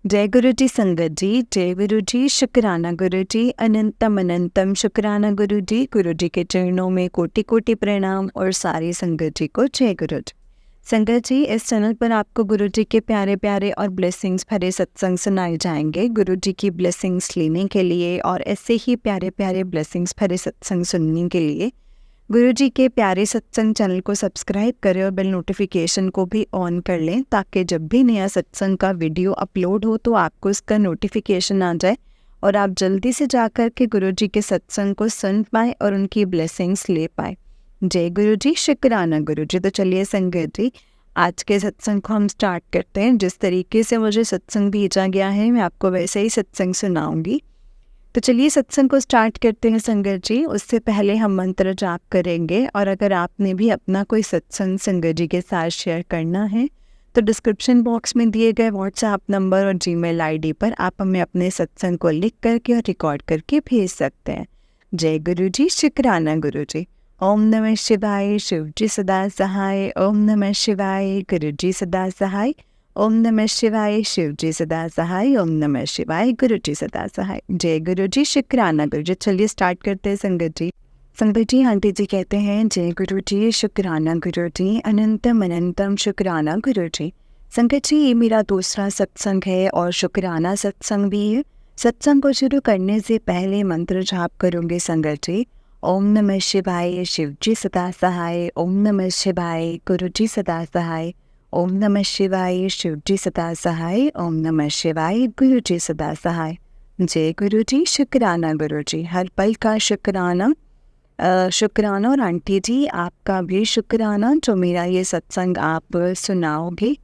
जय गुरु जी संगत जी, जय गुरु जी, शुक्राना गुरु जी, अनंतम अनंतम शुक्राना गुरु जी के चरणों में कोटि कोटि प्रणाम और सारी संगत जी को जय गुरु जी। संगत जी, इस चैनल पर आपको गुरु जी के प्यारे प्यारे और ब्लेसिंग्स भरे सत्संग सुनाए जाएंगे। गुरु जी की ब्लेसिंग्स लेने के लिए और ऐसे ही प्यारे प्यारे ब्लेसिंग्स भरे सत्संग सुनने के लिए गुरु जी के प्यारे सत्संग चैनल को सब्सक्राइब करें और बेल नोटिफिकेशन को भी ऑन कर लें, ताकि जब भी नया सत्संग का वीडियो अपलोड हो तो आपको इसका नोटिफिकेशन आ जाए और आप जल्दी से जाकर के गुरु जी के सत्संग को सुन पाए और उनकी ब्लेसिंग्स ले पाए। जय गुरु जी, शुक्राना गुरु जी। तो चलिए संगत जी, आज के सत्संग को हम स्टार्ट करते हैं। जिस तरीके से मुझे सत्संग भेजा गया है मैं आपको वैसे ही सत्संग सुनाऊंगी। तो चलिए सत्संग को स्टार्ट करते हैं संगत जी। उससे पहले हम मंत्र जाप करेंगे, और अगर आपने भी अपना कोई सत्संग संगत जी के साथ शेयर करना है तो डिस्क्रिप्शन बॉक्स में दिए गए व्हाट्सएप नंबर और जीमेल आईडी पर आप हमें अपने सत्संग को लिख करके और रिकॉर्ड करके भेज सकते हैं। जय गुरु जी, शुक्राना गुरु जी। ओम नमः शिवाय, शिव जी सदा सहाय। ओम नमः शिवाय, गुरु जी सदा सहाय। ओम नमः शिवाय, शिव जी सदा सहाय। ओम नमः शिवाय, गुरु जी सदा सहाय। जय गुरु जी, शुक्राना गुरु जी। चलिए स्टार्ट करते हैं संगत जी। संगत जी, आंटी जी कहते हैं जय गुरु जी, शुक्राना गुरु जी, अनंतम अनंतम शुक्राना गुरु जी। संगत जी, ये मेरा दूसरा सत्संग है और शुक्राना सत्संग भी है। सत्संग को शुरू करने से पहले मंत्र जाप करूंगे संगत जी। ओम नमः शिवाय, शिव जी सदा सहाय। ओम नमः शिवाय, गुरु जी सदा सहाय। ओम नमः शिवाय, शिव जी सदा सहाय। ओम नमः शिवाय, गुरु जी सदा सहाय। जय गुरु जी, शुक्राना गुरु जी। हर पल का शुक्राना। शुक्राना। और आंटी जी, आपका भी शुक्राना जो मेरा ये सत्संग आप सुनाओगे।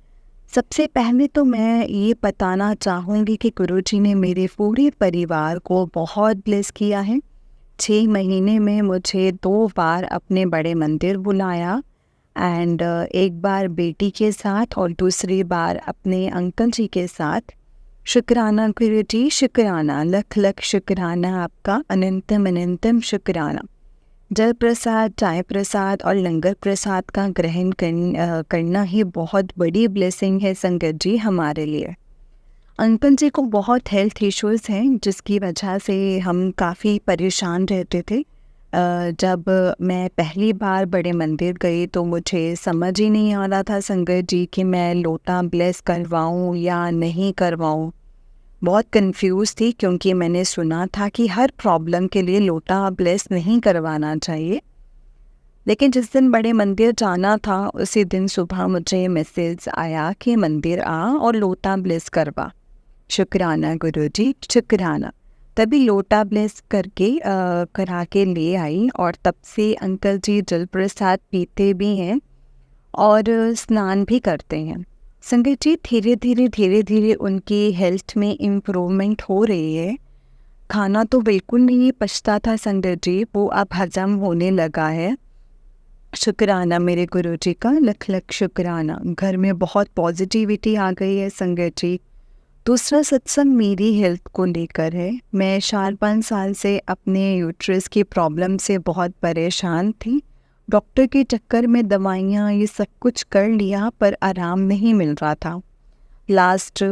सबसे पहले तो मैं ये बताना चाहूँगी कि गुरु जी ने मेरे पूरे परिवार को बहुत ब्लेस किया है। 6 महीने में मुझे 2 बार अपने बड़े मंदिर बुलाया, एंड एक बार बेटी के साथ और दूसरी बार अपने अंकल जी के साथ। शुक्राना गुरु जी, शुक्राना, लख लख शुक्राना आपका, अनंतम अनंतम शुक्राना। जल प्रसाद, चाय प्रसाद और लंगर प्रसाद का ग्रहण करना ही बहुत बड़ी ब्लेसिंग है संगत जी हमारे लिए। अंकल जी को बहुत हेल्थ इश्यूज़ हैं, जिसकी वजह से हम काफ़ी परेशान रहते थे। जब मैं पहली बार बड़े मंदिर गई तो मुझे समझ ही नहीं आ रहा था संगत जी कि मैं लोटा ब्लेस करवाऊं या नहीं करवाऊं। बहुत कंफ्यूज थी, क्योंकि मैंने सुना था कि हर प्रॉब्लम के लिए लोटा ब्लेस नहीं करवाना चाहिए। लेकिन जिस दिन बड़े मंदिर जाना था उसी दिन सुबह मुझे मैसेज आया कि मंदिर आ और लोटा ब्लेस करवा। शुक्राना गुरु जी, शुक्राना। तभी लोटा ब्लेस करके करा के ले आई, और तब से अंकल जी जल प्रसाद पीते भी हैं और स्नान भी करते हैं। संगत जी, धीरे धीरे उनकी हेल्थ में इम्प्रूवमेंट हो रही है। खाना तो बिल्कुल नहीं पचता था संगत जी, वो अब हजम होने लगा है। शुक्राना मेरे गुरु जी का, लख लख शुक्राना। घर में बहुत पॉजिटिविटी आ गई है संगत जी। दूसरा सत्संग मेरी हेल्थ को लेकर है। मैं 4-5 साल से अपने यूट्रस की प्रॉब्लम से बहुत परेशान थी। डॉक्टर के चक्कर में दवाइयाँ ये सब कुछ कर लिया, पर आराम नहीं मिल रहा था। लास्ट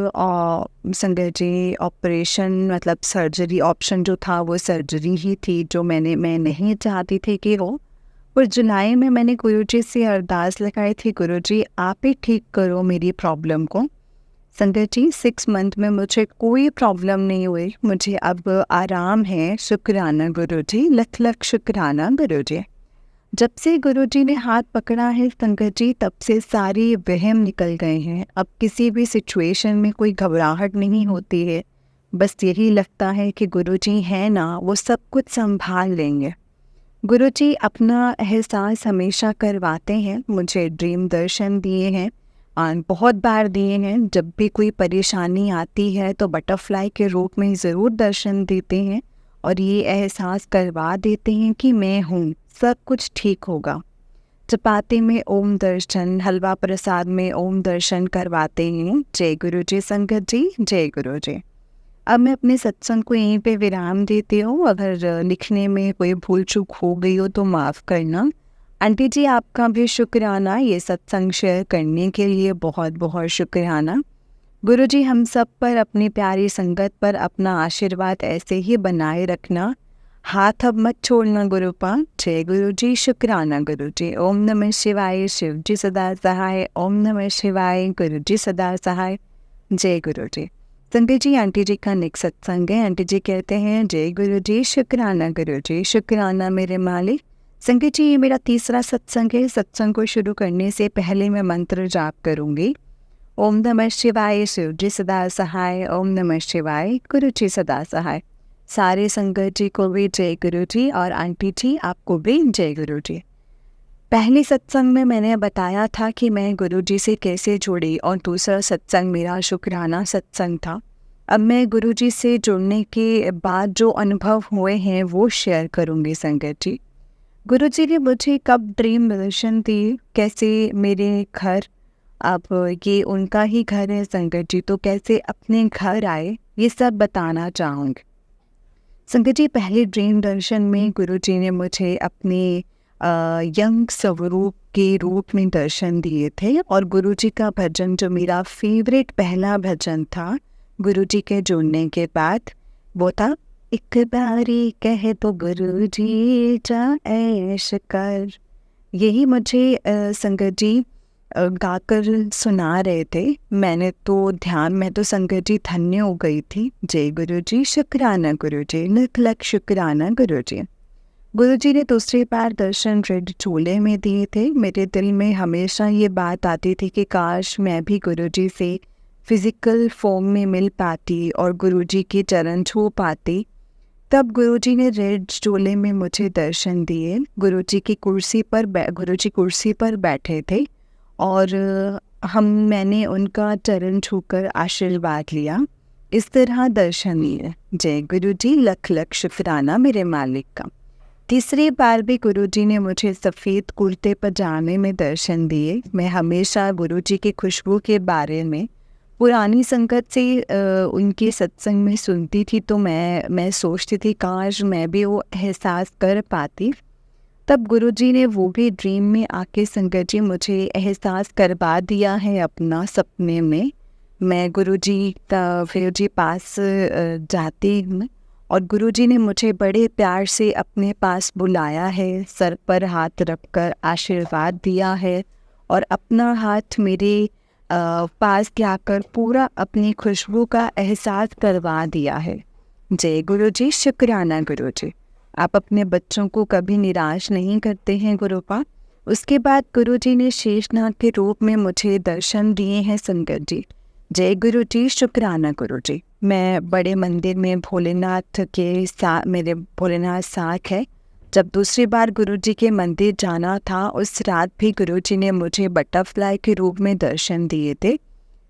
संगत जी ऑपरेशन, मतलब सर्जरी ऑप्शन जो था वो सर्जरी ही थी, जो मैं नहीं चाहती थी कि हो। पर जुलाई में मैंने गुरु जी से अरदास लगाई थी, गुरु जी आप ही ठीक करो मेरी प्रॉब्लम को। संगत जी, 6 मंथ में मुझे कोई प्रॉब्लम नहीं हुई, मुझे अब आराम है। शुक्राना गुरु जी, लख लख शुक्राना गुरु जी। जब से गुरु जी ने हाथ पकड़ा है संगत जी, तब से सारी वहम निकल गए हैं। अब किसी भी सिचुएशन में कोई घबराहट नहीं होती है। बस यही लगता है कि गुरु जी हैं ना, वो सब कुछ संभाल लेंगे। गुरु जी अपना एहसास हमेशा करवाते हैं। मुझे ड्रीम दर्शन दिए हैं और बहुत बार दिए हैं। जब भी कोई परेशानी आती है तो बटरफ्लाई के रूप में ज़रूर दर्शन देते हैं और ये एहसास करवा देते हैं कि मैं हूँ, सब कुछ ठीक होगा। चपाती में ओम दर्शन, हलवा प्रसाद में ओम दर्शन करवाते हैं। जय गुरु जी संगत जी, जय गुरु जी। अब मैं अपने सत्संग को यहीं पे विराम देती हूँ। अगर लिखने में कोई भूल चूक हो गई हो तो माफ़ करना। आंटी जी, आपका भी शुक्राना ये सत्संग शेयर करने के लिए, बहुत बहुत शुक्राना। गुरुजी हम सब पर अपनी प्यारी संगत पर अपना आशीर्वाद ऐसे ही बनाए रखना, हाथ अब मत छोड़ना गुरुपा। जय गुरुजी, शुक्राना गुरुजी। ओम नमः शिवाय, शिव जी सदा सहाय। ओम नमः शिवाय, गुरुजी सदा सहाय। जय गुरुजी। संगत जी, आंटी जी का नेक्स्ट सत्संग है। आंटी जी कहते हैं, जय गुरुजी, शुक्राना गुरुजी, शुक्राना मेरे मालिक। संगत जी, ये मेरा तीसरा सत्संग है। सत्संग को शुरू करने से पहले मैं मंत्र जाप करूंगी। ओम नमः शिवाय, शिव जी सदा सहाय। ओम नमः शिवाय, गुरु जी सदा सहाय। सारे संगत जी को भी जय गुरु जी, और आंटी जी आपको भी जय गुरु जी। पहले सत्संग में मैंने बताया था कि मैं गुरु जी से कैसे जुड़ी, और दूसरा सत्संग मेरा शुक्राना सत्संग था। अब मैं गुरु जी से जुड़ने के बाद जो अनुभव हुए हैं वो शेयर करूँगी संगत जी। गुरु जी ने मुझे कब ड्रीम दर्शन दी, कैसे मेरे घर, अब ये उनका ही घर है संगत जी, तो कैसे अपने घर आए ये सब बताना चाहूँगी। संगत जी, पहले ड्रीम दर्शन में गुरु जी ने मुझे अपने यंग स्वरूप के रूप में दर्शन दिए थे, और गुरु जी का भजन जो मेरा फेवरेट पहला भजन था गुरु जी के जुड़ने के बाद, वो था, एक बारी कहे तो गुरु जी जा ऐश कर। यही मुझे संगत जी गाकर सुना रहे थे। मैं तो संगत जी धन्य हो गई थी। जय गुरु जी, शुक्राना गुरु जी, लख लख शुक्राना गुरु जी। गुरु जी ने दूसरी बार दर्शन रेड चोले में दिए थे। मेरे दिल में हमेशा ये बात आती थी कि काश मैं भी गुरु जी से फिजिकल फॉर्म में मिल पाती और गुरु जी के चरण छू पाती। तब गुरुजी ने रेड चोले में मुझे दर्शन दिए। गुरुजी कुर्सी पर बैठे थे, और मैंने उनका चरण छूकर आशीर्वाद लिया। इस तरह दर्शन लिए। जय गुरुजी, लख लख शुक्राना मेरे मालिक का। तीसरी बार भी गुरुजी ने मुझे सफ़ेद कुर्ते पजामे में दर्शन दिए। मैं हमेशा गुरुजी की खुशबू के बारे में पुरानी संगत से उनके सत्संग में सुनती थी, तो मैं सोचती थी काश मैं भी वो एहसास कर पाती। तब गुरुजी ने वो भी ड्रीम में आके संगत जी मुझे एहसास करवा दिया है अपना सपने में। मैं गुरुजी पास जाती हूँ, और गुरुजी ने मुझे बड़े प्यार से अपने पास बुलाया है, सर पर हाथ रखकर आशीर्वाद दिया है, और अपना हाथ मेरे पास जाकर पूरा अपनी खुशबू का एहसास करवा दिया है। जय गुरुजी, शुक्राना गुरुजी। आप अपने बच्चों को कभी निराश नहीं करते हैं गुरुपा। उसके बाद गुरुजी ने शेषनाग के रूप में मुझे दर्शन दिए हैं संगत जी। जय गुरुजी, शुक्राना गुरुजी। मैं बड़े मंदिर में भोलेनाथ के साथ, मेरे भोलेनाथ साथ है। जब दूसरी बार गुरुजी के मंदिर जाना था, उस रात भी गुरुजी ने मुझे बटरफ्लाई के रूप में दर्शन दिए थे।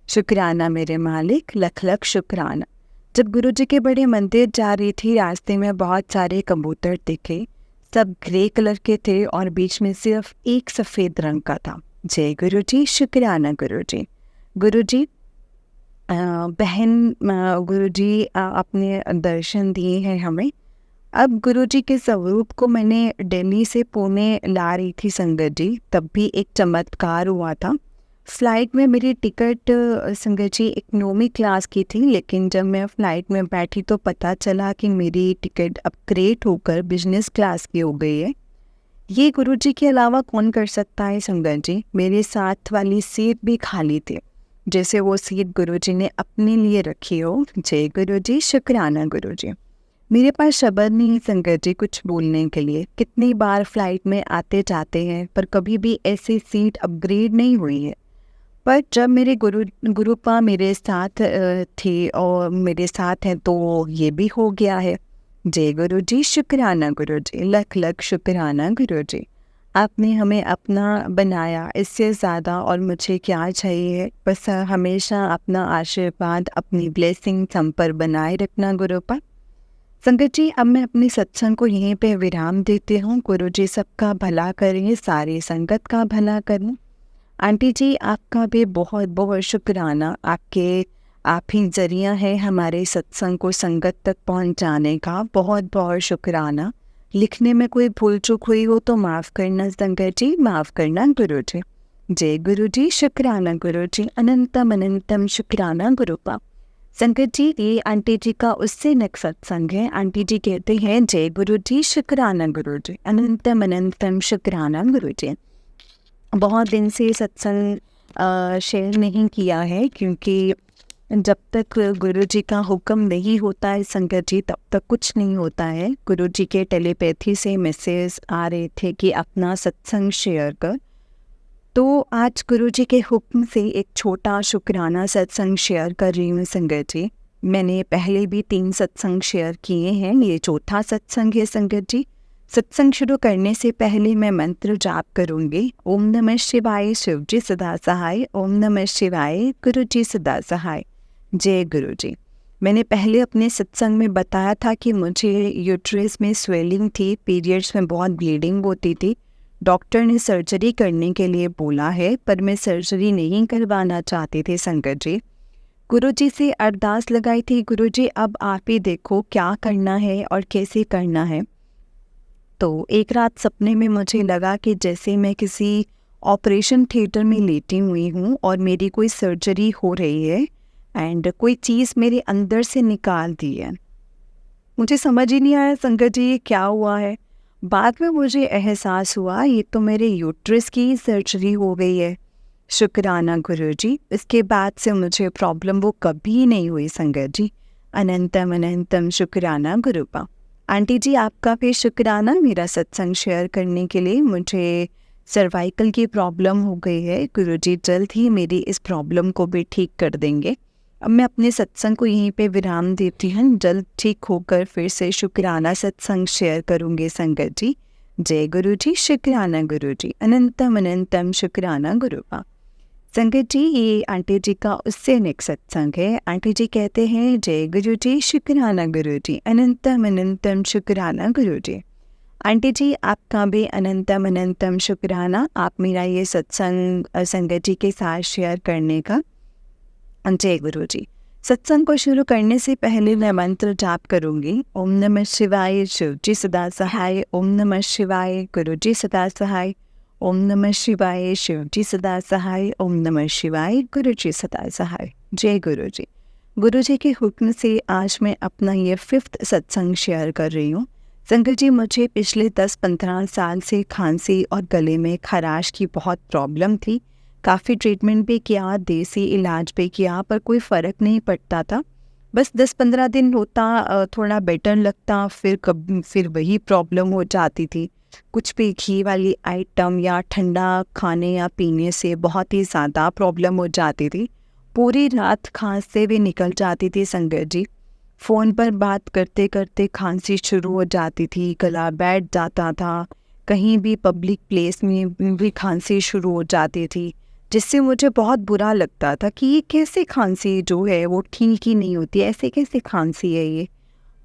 शुक्राना मेरे मालिक, लख लख शुक्राना। जब गुरुजी के बड़े मंदिर जा रही थी, रास्ते में बहुत सारे कबूतर दिखे। सब ग्रे कलर के थे, और बीच में सिर्फ एक सफ़ेद रंग का था। जय गुरुजी, शुक्राना गुरुजी। गुरुजी बहन गुरुजी अपने दर्शन दिए हैं हमें। अब गुरुजी के स्वरूप को मैंने दिल्ली से पुणे ला रही थी संगत जी, तब भी एक चमत्कार हुआ था। फ़्लाइट में मेरी टिकट संगत जी इकोनॉमी क्लास की थी, लेकिन जब मैं फ़्लाइट में बैठी तो पता चला कि मेरी टिकट अपग्रेड होकर बिजनेस क्लास की हो गई है। ये गुरुजी के अलावा कौन कर सकता है संगत जी। मेरे साथ वाली सीट भी खाली थी, जैसे वो सीट गुरुजी ने अपने लिए रखी हो। जय गुरुजी, शुक्राना गुरुजी। मेरे पास शब्द नहीं संगत जी कुछ बोलने के लिए। कितनी बार फ्लाइट में आते जाते हैं, पर कभी भी ऐसी सीट अपग्रेड नहीं हुई है। पर जब मेरे गुरुपा मेरे साथ थे और मेरे साथ हैं, तो ये भी हो गया है। जय गुरुजी, शुक्राना गुरुजी, लख लख शुक्राना गुरुजी। आपने हमें अपना बनाया, इससे ज़्यादा और मुझे क्या चाहिए। बस हमेशा अपना आशीर्वाद, अपनी ब्लेसिंग हम पर बनाए रखना गुरुपा। संगत जी, अब मैं अपने सत्संग को यहीं पे विराम देती हूँ। गुरुजी सबका भला करें, सारी संगत का भला करें। आंटी जी, आपका भी बहुत बहुत शुक्राना। आप ही जरिया है हमारे सत्संग को संगत तक पहुंचाने का। बहुत बहुत शुक्राना। लिखने में कोई भूल चूक हुई हो तो माफ़ करना संगत जी, माफ़ करना गुरु जी। जय गुरु जी, शुक्राना गुरु जी, अनंतम अनंतम शुक्राना गुरुपा। संगत जी, ये आंटी जी का उससे नेक्स्ट सत्संग है। आंटी जी कहते हैं, जय गुरु जी, शुक्राना गुरु जी, अनंतम अनंतम शुक्राना गुरु जी। बहुत दिन से सत्संग शेयर नहीं किया है, क्योंकि जब तक गुरु जी का हुक्म नहीं होता है संगत जी, तब तक कुछ नहीं होता है। गुरु जी के टेलीपैथी से मैसेज आ रहे थे कि अपना सत्संग शेयर कर। तो आज गुरु जी के हुक्म से एक छोटा शुक्राना सत्संग शेयर कर रही हूँ संगत जी। मैंने पहले भी 3 सत्संग शेयर किए हैं, ये चौथा सत्संग है संगत जी। सत्संग शुरू करने से पहले मैं मंत्र जाप करूँगी। ओम नमः शिवाय, शिव जी सदा सहाय। ओम नमः शिवाय, गुरु जी सदा सहाय। जय गुरु जी। मैंने पहले अपने सत्संग में बताया था कि मुझे यूट्रस में स्वेलिंग थी, पीरियड्स में बहुत ब्लीडिंग होती थी। डॉक्टर ने सर्जरी करने के लिए बोला है, पर मैं सर्जरी नहीं करवाना चाहती थी संगत जी। गुरु जी से अरदास लगाई थी, गुरु जी अब आप ही देखो क्या करना है और कैसे करना है। तो एक रात सपने में मुझे लगा कि जैसे मैं किसी ऑपरेशन थिएटर में लेटी हुई हूँ और मेरी कोई सर्जरी हो रही है एंड कोई चीज़ मेरे अंदर से निकाल दी है। मुझे समझ ही नहीं आया संगत जी ये क्या हुआ है। बाद में मुझे एहसास हुआ ये तो मेरे यूट्रस की सर्जरी हो गई है। शुक्राना गुरु जी, इसके बाद से मुझे प्रॉब्लम वो कभी नहीं हुई संगत जी। अनंतम अनंतम शुक्राना गुरुपा। आंटी जी आपका भी शुक्राना मेरा सत्संग शेयर करने के लिए। मुझे सर्वाइकल की प्रॉब्लम हो गई है, गुरु जी जल्द ही मेरी इस प्रॉब्लम को भी ठीक कर देंगे। अब मैं अपने सत्संग को यहीं पे विराम देती हूँ। जल्द ठीक होकर फिर से शुक्राना सत्संग शेयर करूँगी संगत जी। जय गुरु जी, शुक्राना गुरु जी, अनंतम अनंतम शुक्राना गुरुपा। संगत जी, ये आंटी जी का उससे नेक्स्ट सत्संग है। आंटी जी कहते हैं, जय गुरु जी, शुक्राना गुरु जी, अनंतम अनंतम शुक्राना गुरु जी। आंटी जी आपका भी अनंतम अनंतम शुक्राना, आप मेरा ये सत्संग संगत जी के साथ शेयर करने का। जय गुरु जी। सत्संग को शुरू करने से पहले मैं मंत्र जाप करूंगी। ओम नमः शिवाय, शिव जी सदा सहाय। ओम नमः शिवाय, गुरु जी सदा सहाय। ओम नमः शिवाय, शिव जी सदा सहाय। ओम नमः शिवाय, गुरु जी सदा सहाय। जय गुरु जी। गुरु जी के हुक्म से आज मैं अपना ये 5th सत्संग शेयर कर रही हूँ। संगत जी, मुझे पिछले 10-15 साल से खांसी और गले में खराश की बहुत प्रॉब्लम थी। काफ़ी ट्रीटमेंट भी किया, देसी इलाज भी किया, पर कोई फ़र्क नहीं पड़ता था। बस 10-15 दिन होता, थोड़ा बेटर लगता, फिर वही प्रॉब्लम हो जाती थी। कुछ भी घी वाली आइटम या ठंडा खाने या पीने से बहुत ही ज़्यादा प्रॉब्लम हो जाती थी। पूरी रात खांसते हुए निकल जाती थी संगत जी। फ़ोन पर बात करते करते खांसी शुरू हो जाती थी, गला बैठ जाता था। कहीं भी पब्लिक प्लेस में भी खांसी शुरू हो जाती थी, जिससे मुझे बहुत बुरा लगता था कि ये कैसे खांसी जो है वो ठीक ही नहीं होती, ऐसे कैसे खांसी है ये।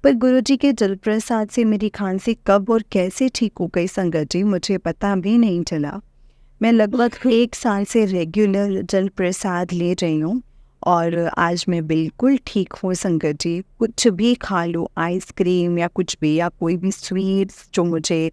पर गुरुजी के जल प्रसाद से मेरी खांसी कब और कैसे ठीक हो गई संगत जी, मुझे पता भी नहीं चला। मैं लगभग 1 साल से रेगुलर जल प्रसाद ले रही हूँ और आज मैं बिल्कुल ठीक हूँ संगत जी। कुछ भी खा लो, आइसक्रीम या कुछ भी, या कोई भी स्वीट्स जो मुझे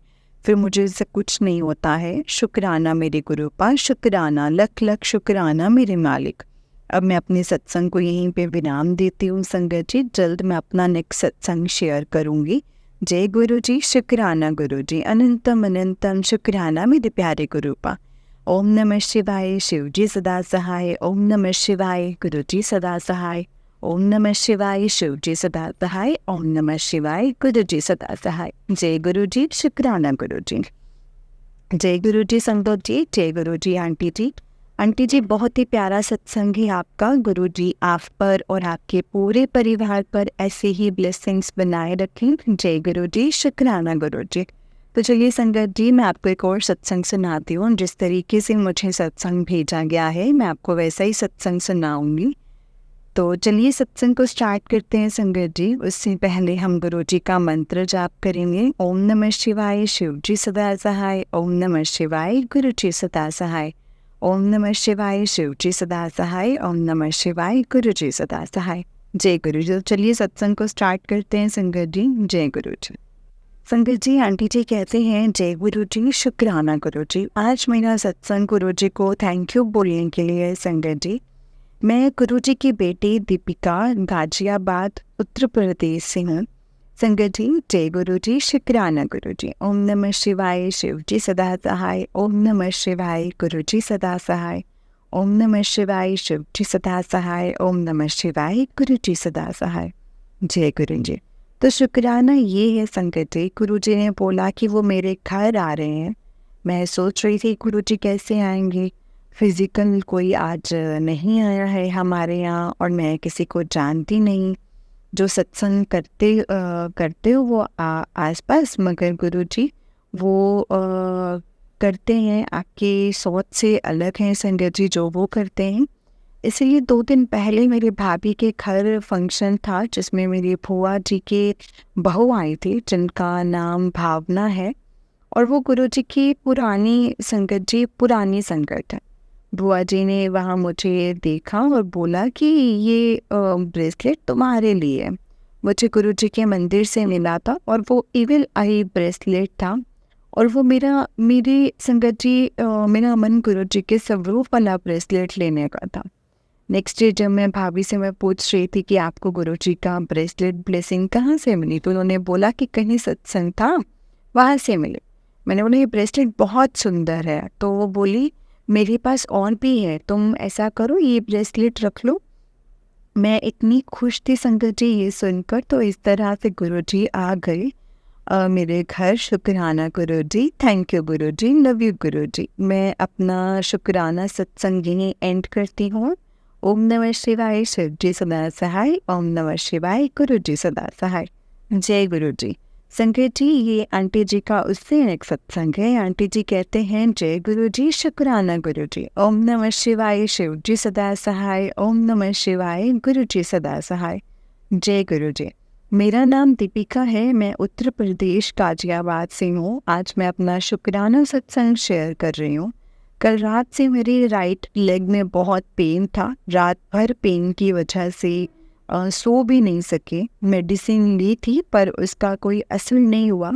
इससे कुछ नहीं होता है। शुक्राना मेरे गुरु पा, शुक्राना, लख लख शुक्राना मेरे मालिक। अब मैं अपने सत्संग को यहीं पे विराम देती हूँ संगत जी। जल्द मैं अपना नेक्स्ट सत्संग शेयर करूँगी। जय गुरु जी, शुक्राना गुरु जी, अनंतम अनंतम शुक्राना मेरे प्यारे गुरु पा। ओम नमः शिवाय, शिव जी सदा सहाय। ओम नमः शिवाय, गुरु जी सदा सहाय। ओम नमः शिवाय, शिव जी सदा सहाय। ओम नमः शिवाय, गुरु जी सदा सहाय। जय गुरु जी, शुक्राना गुरु जी। जय गुरु जी संगत जी, जय गुरु जी आंटी जी। आंटी जी, बहुत ही प्यारा सत्संग है आपका। गुरु जी आप पर और आपके पूरे परिवार पर ऐसे ही ब्लेसिंग्स बनाए रखें। जय गुरु जी, शुक्राना गुरु जी। तो चलिए संगत जी, मैं आपको एक और सत्संग सुनाती हूँ। जिस तरीके से मुझे सत्संग भेजा गया है, मैं आपको वैसा ही सत्संग सुनाऊंगी। तो चलिए सत्संग को स्टार्ट करते हैं संगत जी। उससे पहले हम गुरु जी का मंत्र जाप करेंगे। ओम नमः शिवाय, शिव जी सदा सहाय। ओम नमः शिवाय, गुरु जी सदा सहाय। ओम नमः शिवाय, शिव जी सदा सहाय। ओम नमः शिवाय, गुरु जी सदा सहाय। जय गुरु जी। चलिए सत्संग को स्टार्ट करते हैं संगत जी। जय गुरु जी। संगत जी, आंटी जी कहते हैं जय गुरु जी, शुक्राना गुरु जी। आज मेरा सत्संग गुरु जी को थैंक यू बोलने के लिए है। संगत जी, मैं गुरु जी की बेटी दीपिका गाजियाबाद उत्तर प्रदेश से हूँ। संगत जी, जय गुरु जी, शुक्राना गुरु जी। ओम नमः शिवाय, शिव जी सदा सहाय। ओम नमः शिवाय, गुरु जी सदा सहाय। ओम नमः शिवाय, शिव जी सदा सहाय। ओम नमः शिवाय, गुरु जी सदा सहाय। जय गुरु जी। तो शुक्राना ये है संगत जी, गुरु जी ने बोला कि वो मेरे घर आ रहे हैं। मैं सोच रही थी गुरु जी कैसे आएंगे, फिजिकल कोई आज नहीं आया है हमारे यहाँ, और मैं किसी को जानती नहीं जो सत्संग करते हो वो आसपास, मगर गुरु जी वो करते हैं आपकी सोच से अलग हैं संगत जी जो वो करते हैं। इसलिए 2 दिन पहले मेरे भाभी के घर फंक्शन था जिसमें मेरी फूआ जी के बहू आई थी जिनका नाम भावना है, और वो गुरु जी की पुरानी संगत जी, पुरानी संगत है। बुआ जी ने वहाँ मुझे देखा और बोला कि ये ब्रेसलेट तुम्हारे लिए है। मुझे गुरु जी के मंदिर से मिला था और वो इविल आई ब्रेसलेट था, और वो मेरी संगत जी मेरा मन गुरु जी के स्वरूप वाला ब्रेसलेट लेने का था। नेक्स्ट डे जब मैं भाभी से मैं पूछ रही थी कि आपको गुरु जी का ब्रेसलेट ब्लेसिंग कहाँ से मिली, तो उन्होंने बोला कि कहीं सत्संग था वहाँ से मिले। मैंने बोला ये ब्रेसलेट बहुत सुंदर है, तो वो बोली मेरे पास और भी है, तुम ऐसा करो ये ब्रेसलेट रख लो। मैं इतनी खुश थी संगत जी ये सुनकर। तो इस तरह से गुरु जी आ गए मेरे घर। शुक्राना गुरु जी, thank you Guru ji, love you गुरु जी। मैं अपना शुक्राना सत्संग यहीं एंड करती हूँ। ओम नमः शिवाय, शिव जी सदा सहाय। ओम नमः शिवाय, गुरु जी सदा सहाय। जय गुरु जी। संगत जी, ये आंटी जी का उससे एक सत्संग है। आंटी जी कहते हैं जय गुरु जी, शुक्राना गुरु जी। ओम नमः शिवाय, शिव जी सदा सहाय। ओम नमः शिवाय, गुरु जी सदा सहाय। जय गुरु जी। मेरा नाम दीपिका है, मैं उत्तर प्रदेश गाजियाबाद से हूँ। आज मैं अपना शुक्राना सत्संग शेयर कर रही हूँ। कल रात से मेरी राइट लेग में बहुत पेन था। रात भर पेन की वजह से सो भी नहीं सके। मेडिसिन ली थी पर उसका कोई असर नहीं हुआ।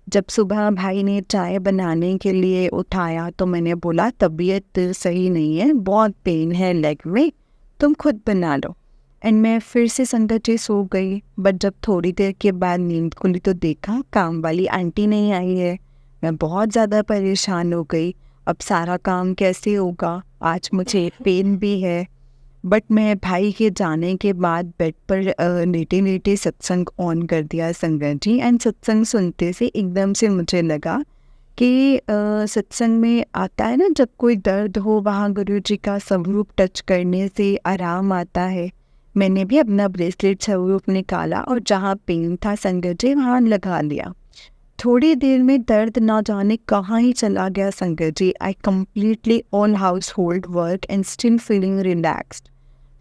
जब सुबह भाई ने चाय बनाने के लिए उठाया तो मैंने बोला तबीयत सही नहीं है, बहुत पेन है लेग में, तुम खुद बना लो। एंड मैं फिर से संगत जी सो गई। बट जब थोड़ी देर के बाद नींद खुली तो देखा काम वाली आंटी नहीं आई है। मैं बहुत ज़्यादा परेशान हो गई, अब सारा काम कैसे होगा, आज मुझे पेन भी है। बट मैं भाई के जाने के बाद बेड पर लेटे लेटे सत्संग ऑन कर दिया संगत जी। एंड सत्संग सुनते से एकदम से मुझे लगा कि सत्संग में आता है ना जब कोई दर्द हो वहाँ गुरु जी का स्वरूप टच करने से आराम आता है। मैंने भी अपना ब्रेसलेट स्वरूप निकाला और जहाँ पेन था संगत जी वहाँ लगा लिया। थोड़ी देर में दर्द ना जाने कहाँ ही चला गया संगत जी। I completely all household work and still feeling relaxed.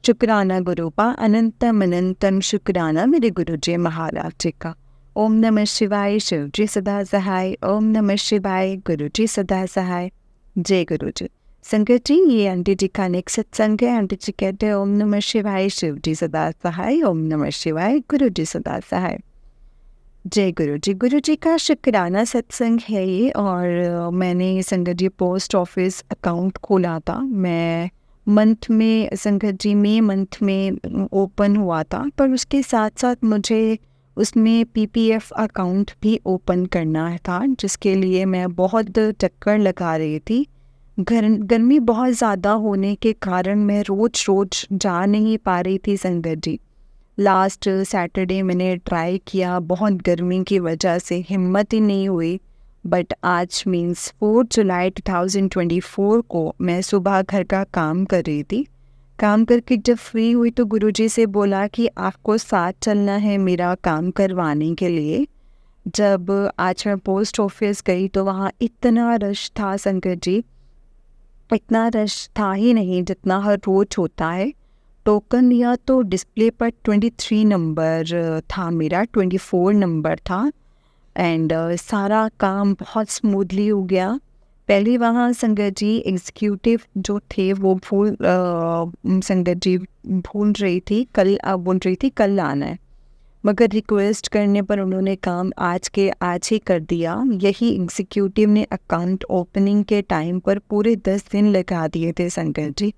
शुक्राना गुरुपा, अनंतम अनंतम शुक्राना मेरे गुरु जी महाराज जी का। ओम नमः शिवाय, शिव जी सदा सहाय। ओम नमः शिवाय, गुरु जी सदा सहाय। जय गुरु जी। संगत जी, ये आंटी जी का नेक्स्ट सत्संग है। आंटी जी कहते हैं ओम नमः शिवाय, शिव जी सदा सहाय। ओम नमः शिवाय, गुरु जी सदा सहाय। जय गुरु जी। गुरु जी का शुक्राना सत्संग है ये। और मैंने संगत जी पोस्ट ऑफिस अकाउंट खोला था। मैं मंथ में संगत जी मई मंथ में ओपन हुआ था, पर उसके साथ साथ मुझे उसमें पीपीएफ अकाउंट भी ओपन करना था, जिसके लिए मैं बहुत चक्कर लगा रही थी। गर्मी बहुत ज़्यादा होने के कारण मैं रोज़ जा नहीं पा रही थी संगत जी। लास्ट सैटरडे मैंने ट्राई किया, बहुत गर्मी की वजह से हिम्मत ही नहीं हुई। बट आज मीन्स 4 जुलाई 2024 को मैं सुबह घर का काम कर रही थी। काम करके जब फ्री हुई तो गुरुजी से बोला कि आपको साथ चलना है मेरा काम करवाने के लिए। जब आज मैं पोस्ट ऑफिस गई तो वहाँ इतना रश था संगत जी, इतना रश था ही नहीं जितना हर रोज होता है। टोकन लिया तो डिस्प्ले पर 23 नंबर था, मेरा 24 नंबर था। एंड सारा काम बहुत स्मूथली हो गया। पहले वहाँ संगत जी एग्जीक्यूटिव जो थे वो संगत जी बोल रही थी कल आना है। मगर रिक्वेस्ट करने पर उन्होंने काम आज के आज ही कर दिया। यही एग्जीक्यूटिव ने अकाउंट ओपनिंग के टाइम पर पूरे 10 दिन लगा दिए थे शंकर जी।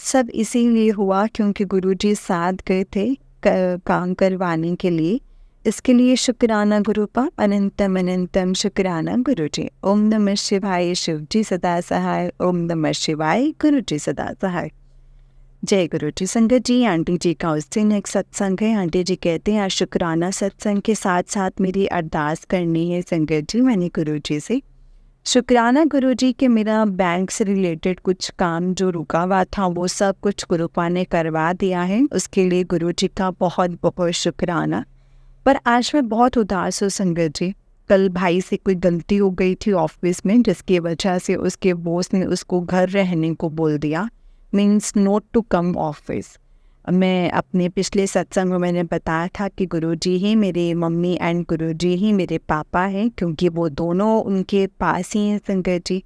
सब इसीलिए हुआ क्योंकि गुरुजी साथ गए थे काम करवाने के लिए। इसके लिए शुक्राना गुरुपा, अनंतम अनंतम शुक्राना गुरुजी। ओम नमः शिवाय, शिव जी सदा सहाय। ओम नमः शिवाय, गुरुजी सदा सहाय। जय गुरु जी। संगत जी, आंटी जी का उस दिन एक सत्संग है। आंटी जी कहते हैं आज शुक्राना सत्संग के साथ साथ मेरी अरदास करनी है संगत जी मैंने गुरु जी से। शुक्राना गुरु जी के मेरा बैंक से रिलेटेड कुछ काम जो रुका हुआ था वो सब कुछ गुरुपा ने करवा दिया है, उसके लिए गुरु जी का बहुत बहुत शुक्राना। पर आज मैं बहुत उदास हूँ संगत जी। कल भाई से कोई गलती हो गई थी ऑफिस में, जिसकी वजह से उसके बॉस ने उसको घर रहने को बोल दिया, means not to come office. मैं अपने पिछले सत्संग में मैंने बताया था कि गुरुजी ही मेरे मम्मी एंड गुरुजी ही मेरे पापा हैं, क्योंकि वो दोनों उनके पास ही हैं संगत जी।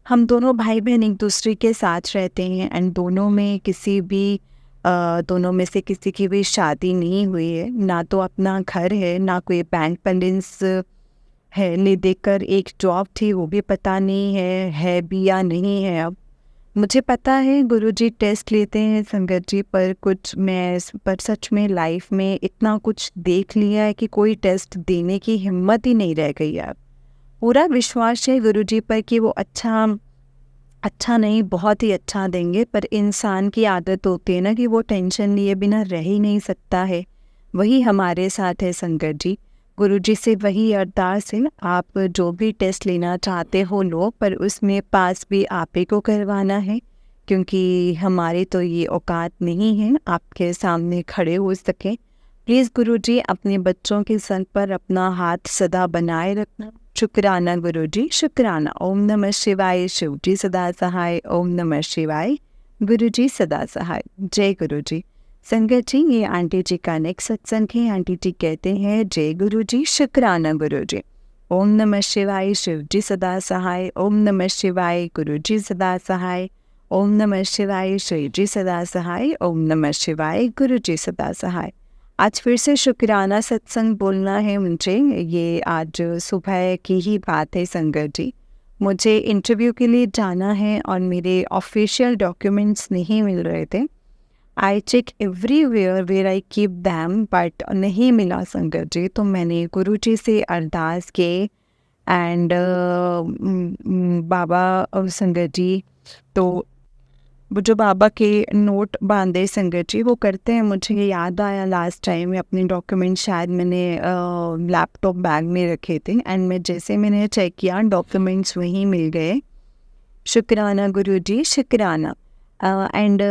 हम दोनों भाई बहन एक दूसरे के साथ रहते हैं एंड दोनों में से किसी की भी शादी नहीं हुई है, ना तो अपना घर है ना कोई बैंक बैलेंस है। ले देकर एक जॉब थी वो भी पता नहीं है भी या नहीं है। अब मुझे पता है गुरुजी टेस्ट लेते हैं संगत जी, पर सच में लाइफ में इतना कुछ देख लिया है कि कोई टेस्ट देने की हिम्मत ही नहीं रह गई है। पूरा विश्वास है गुरुजी पर कि वो अच्छा नहीं बहुत ही अच्छा देंगे, पर इंसान की आदत होती है ना कि वो टेंशन लिए बिना रह ही नहीं सकता है। वही हमारे साथ है संगत जी। गुरुजी से वही अरदास है, आप जो भी टेस्ट लेना चाहते हो लो, पर उसमें पास भी आप ही को करवाना है, क्योंकि हमारी तो ये औकात नहीं है आपके सामने खड़े हो सके। प्लीज़ गुरुजी अपने बच्चों के सर पर अपना हाथ सदा बनाए रखना। शुक्राना गुरुजी, शुक्राना। ओम नमः शिवाय, शिव जी सदा सहाय। ओम नमः शिवाय, गुरुजी सदा सहाय। जय गुरुजी। संगत जी, ये आंटी जी का नेक्स्ट सत्संग है। आंटी जी कहते हैं जय गुरुजी, शुक्राना गुरुजी। ओम नमः शिवाय, शिव जी सदा सहाय। ओम नमः शिवाय, गुरुजी सदा सहाय। ओम नमः शिवाय, शिव जी सदा सहाय। ओम नमः शिवाय, गुरुजी सदा सहाय। आज फिर से शुक्राना सत्संग बोलना है मुझे। ये आज सुबह की ही बात है संगत जी। मुझे इंटरव्यू के लिए जाना है और मेरे ऑफिशियल डॉक्यूमेंट्स नहीं मिल रहे थे। I check everywhere where I keep them, but नहीं मिला संगत जी। तो मैंने गुरु जी से अरदास के एंड बाबा संगत जी, तो वो जो बाबा के नोट बांधे संगत जी वो करते हैं। मुझे याद आया लास्ट टाइम में अपने डॉक्यूमेंट शायद मैंने लैपटॉप बैग में रखे थे एंड मैंने चेक किया डॉक्यूमेंट्स वहीं मिल गए। शुक्राना गुरुजी, शुक्राना। एंड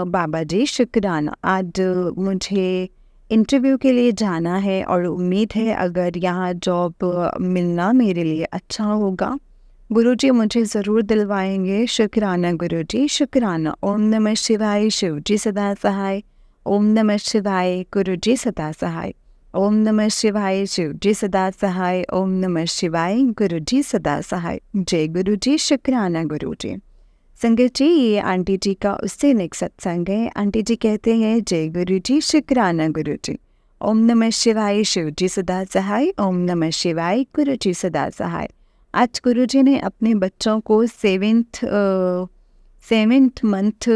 बाबा जी शुक्राना। आज मुझे इंटरव्यू के लिए जाना है और उम्मीद है अगर यहाँ जॉब मिलना मेरे लिए अच्छा होगा। गुरुजी मुझे ज़रूर दिलवाएंगे। शुक्राना गुरुजी, शुक्राना। ओम नमः शिवाय, शिव जी सदा सहाय। ओम नमः शिवाय, गुरुजी सदा सहाय। ओम नमः शिवाय, शिव जी सदा सहाय। ओम नमः शिवाय, गुरुजी सदा सहाय। जय गुरुजी, शुक्राना गुरुजी। संगत जी, ये आंटी जी का उससे नेक्स्ट सत्संग है। आंटी जी कहते हैं जय गुरुजी, शुक्राना गुरुजी। ओम नमः शिवाय, शिव जी सदा सहाय। ओम नमः शिवाय, गुरुजी सदा सहाय। आज गुरुजी ने अपने बच्चों को सेवेंथ मंथ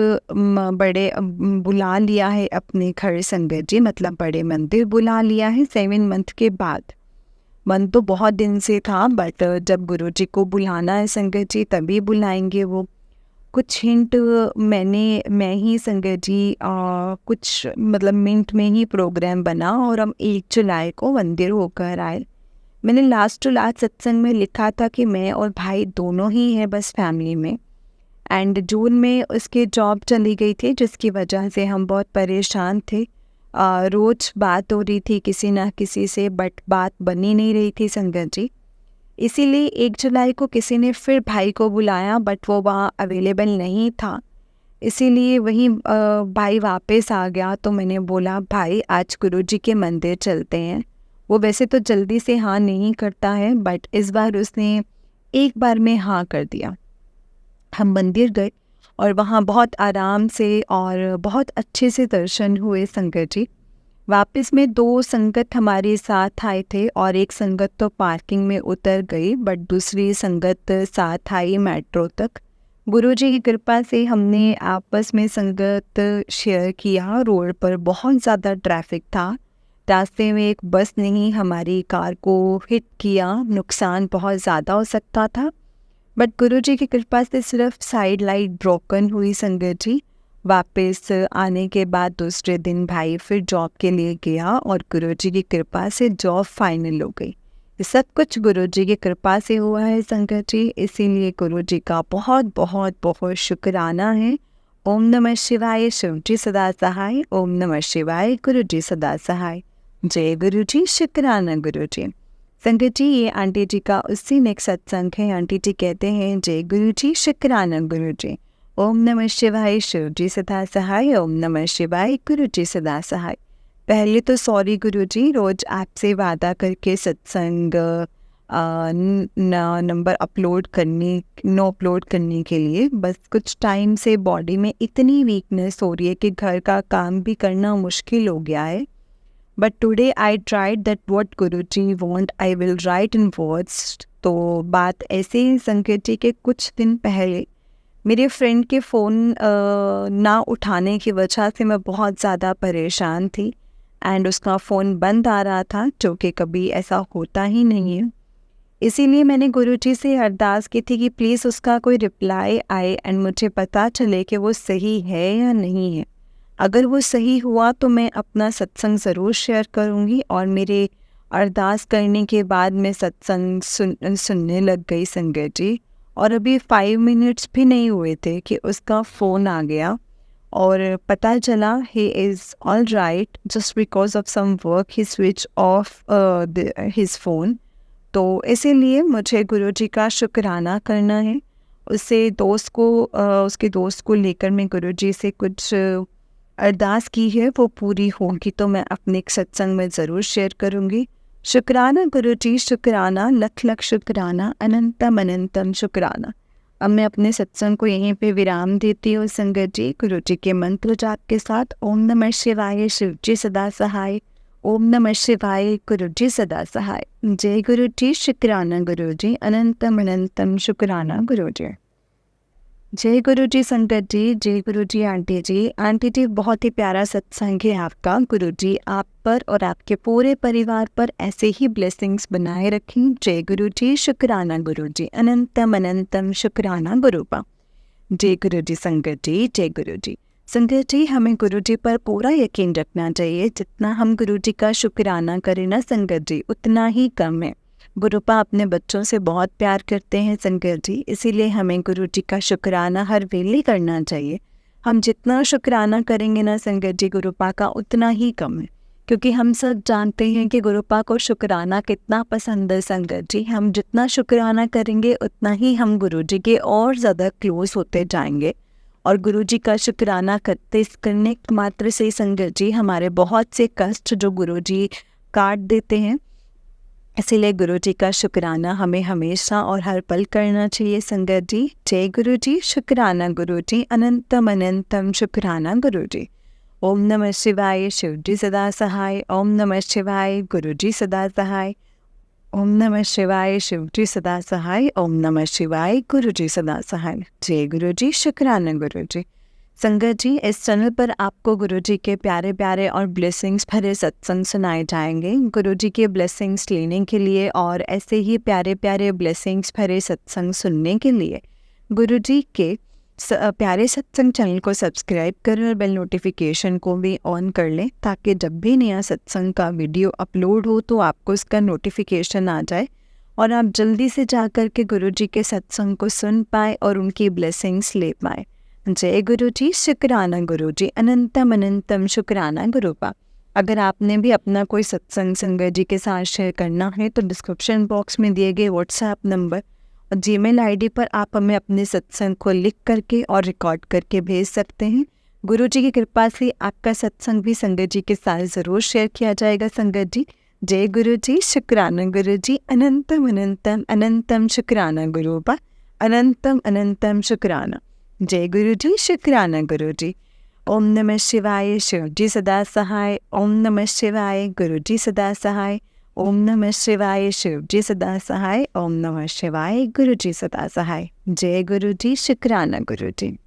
बड़े बुला लिया है अपने घर संगत जी, मतलब बड़े मंदिर बुला लिया है 7 मंथ के बाद। मन तो बहुत दिन से था, बट जब गुरुजी को बुलाना है संगत जी तभी बुलाएंगे वो। कुछ हिंट मैं ही संगत जी कुछ मतलब मिनट में ही प्रोग्राम बना और हम 1 जुलाई को मंदिर होकर आए। मैंने लास्ट टू लास्ट सत्संग में लिखा था कि मैं और भाई दोनों ही हैं बस फैमिली में, एंड जून में उसकी जॉब चली गई थी जिसकी वजह से हम बहुत परेशान थे। रोज़ बात हो रही थी किसी ना किसी से, बट बात बनी नहीं रही थी संगत जी। इसीलिए 1 जुलाई को किसी ने फिर भाई को बुलाया, बट वो वहाँ अवेलेबल नहीं था, इसीलिए वही भाई वापस आ गया। तो मैंने बोला भाई आज गुरुजी के मंदिर चलते हैं। वो वैसे तो जल्दी से हाँ नहीं करता है, बट इस बार उसने एक बार में हाँ कर दिया। हम मंदिर गए और वहाँ बहुत आराम से और बहुत अच्छे से दर्शन हुए संगत जी। वापस में 2 संगत हमारे साथ आए थे और एक संगत तो पार्किंग में उतर गई, बट दूसरी संगत साथ आई मेट्रो तक। गुरुजी की कृपा से हमने आपस में संगत शेयर किया। रोड पर बहुत ज़्यादा ट्रैफिक था। रास्ते में एक बस ने ही हमारी कार को हिट किया, नुकसान बहुत ज़्यादा हो सकता था, बट गुरुजी की कृपा से सिर्फ साइड लाइट ब्रोकन हुई संगत जी। वापस आने के बाद दूसरे दिन भाई फिर जॉब के लिए गया और गुरुजी की कृपा से जॉब फाइनल हो गई। ये सब कुछ गुरुजी की कृपा से हुआ है संगत जी, इसीलिए गुरुजी का बहुत बहुत बहुत शुक्राना है। ओम नमः शिवाय, शिव जी सदा सहाय। ओम नमः शिवाय, गुरुजी सदा सहाय। जय गुरुजी, शुक्राना गुरुजी। संगत जी, ये आंटी जी का उसी नेक्स्ट सत्संग है। आंटी जी कहते हैं, जय गुरुजी, शुक्राना गुरुजी। ओम नमः शिवाय, शिव जी सदा सहाय। ओम नमः शिवाय, गुरुजी सदा सहाय। पहले तो सॉरी गुरुजी, रोज आपसे वादा करके सत्संग नंबर अपलोड करने के लिए बस कुछ टाइम से बॉडी में इतनी वीकनेस हो रही है कि घर का काम भी करना मुश्किल हो गया है। But today I tried that what Guruji want I will write in words. तो बात ऐसे ही संकेत जी के कुछ दिन पहले मेरे फ्रेंड के फ़ोन ना उठाने की वजह से मैं बहुत ज़्यादा परेशान थी एंड उसका फ़ोन बंद आ रहा था, जो कि कभी ऐसा होता ही नहीं है। इसीलिए मैंने गुरुजी से अरदास की थी कि प्लीज़ उसका कोई रिप्लाई आए एंड मुझे पता चले कि वो सही है या नहीं है। अगर वो सही हुआ तो मैं अपना सत्संग ज़रूर शेयर करूँगी। और मेरे अरदास करने के बाद मैं सत्संग सुनने लग गई संगत जी, और अभी 5 मिनट्स भी नहीं हुए थे कि उसका फ़ोन आ गया और पता चला he is all right, just because of some work he switch off his phone. तो इसीलिए मुझे गुरुजी का शुक्राना करना है। उसके दोस्त को लेकर मैं गुरुजी से कुछ अरदास की है, वो पूरी होगी तो मैं अपने एक सत्संग में ज़रूर शेयर करूँगी। शुक्राना गुरुजी, शुक्राना, लख लख शुक्राना, अनंतम अनंतम शुक्राना। अब मैं अपने सत्संग को यहीं पे विराम देती हूँ संगत जी, गुरुजी के मंत्र जाप के साथ। ओम नमः शिवाय, शिव जी सदा सहाय। ओम नमः शिवाय, गुरुजी सदा सहाय। जय गुरुजी, शुक्राना गुरुजी, अनंतम अनंतम शुक्राना गुरुजी। जय गुरुजी संगत जी, जय गुरुजी आंटी जी। आंटी जी, बहुत ही प्यारा सत्संग है आपका। गुरुजी आप पर और आपके पूरे परिवार पर ऐसे ही ब्लेसिंग्स बनाए रखें। जय गुरुजी, शुक्राना गुरुजी, अनंतम अनंतम शुक्राना गुरुपा। जय गुरुजी संगत जी, जय गुरुजी। संगत जी, हमें गुरुजी पर पूरा यकीन रखना चाहिए। जितना हम गुरुजी का शुक्राना करें ना संगत जी, उतना ही कम है। गुरुपा अपने बच्चों से बहुत प्यार करते हैं संगत जी, इसीलिए हमें गुरुजी का शुक्राना हर वेले करना चाहिए। हम जितना शुक्राना करेंगे ना संगत जी गुरुपा का, उतना ही कम है, क्योंकि हम सब जानते हैं कि गुरुपा को शुक्राना कितना पसंद है संगत जी। हम जितना शुक्राना करेंगे उतना ही हम गुरुजी के और ज़्यादा क्लोज होते जाएंगे। और गुरुजी का शुक्राना करने मात्र से संगत जी हमारे बहुत से कष्ट जो गुरुजी काट देते हैं। इसीलिए गुरुजी का शुक्राना हमें हमेशा और हर पल करना चाहिए संगत जी। जय गुरुजी, शुक्राना गुरुजी, अनंतम अनंतम शुक्राना गुरुजी। ओम नमः शिवाय, शिव जी सदा सहाय। ओम नमः शिवाय, गुरुजी सदा सहाय। ओम नमः शिवाय, शिव जी सदा सहाय। ओम नमः शिवाय, गुरुजी सदा सहाय। जय गुरुजी, शुक्राना गुरुजी। संगत जी, इस चैनल पर आपको गुरुजी के प्यारे प्यारे और ब्लेसिंग्स भरे सत्संग सुनाए जाएंगे। गुरुजी के ब्लेसिंग्स लेने के लिए और ऐसे ही प्यारे प्यारे ब्लेसिंग्स भरे सत्संग सुनने के लिए गुरुजी के प्यारे सत्संग चैनल को सब्सक्राइब करें और बेल नोटिफिकेशन को भी ऑन कर लें, ताकि जब भी नया सत्संग का वीडियो अपलोड हो तो आपको इसका नोटिफिकेशन आ जाए और आप जल्दी से जाकर के गुरुजी के सत्संग को सुन पाए और उनकी ब्लेसिंग्स ले पाए। जय गुरुजी, शुक्राना गुरुजी, अनंतम अनंतम शुक्राना गुरुपा। अगर आपने भी अपना कोई सत्संग संगत जी के साथ शेयर करना है तो डिस्क्रिप्शन बॉक्स में दिए गए व्हाट्सएप नंबर और जीमेल आईडी पर आप हमें अपने सत्संग को लिख करके और रिकॉर्ड करके भेज सकते हैं। गुरुजी की कृपा से आपका सत्संग भी संगत जी के साथ ज़रूर शेयर किया जाएगा संगत जी। जय गुरुजी, शुक्राना गुरुजी, अनंतम अनंतम अनंतम शुक्राना गुरुपा, अनंतम अनंतम शुक्राना। जय गुरुजी, शुक्राना गुरुजी। ओम नमः शिवाय, शिव जी सदा सहाय। ओम नमः शिवाय, गुरु जी सदा सहाय। ओम नमः शिवाय, शिव जी सदा सहाय। ओम नमः शिवाय, गुरु जी सदा सहाय। जय गुरु जी, शुक्राना गुरु जी।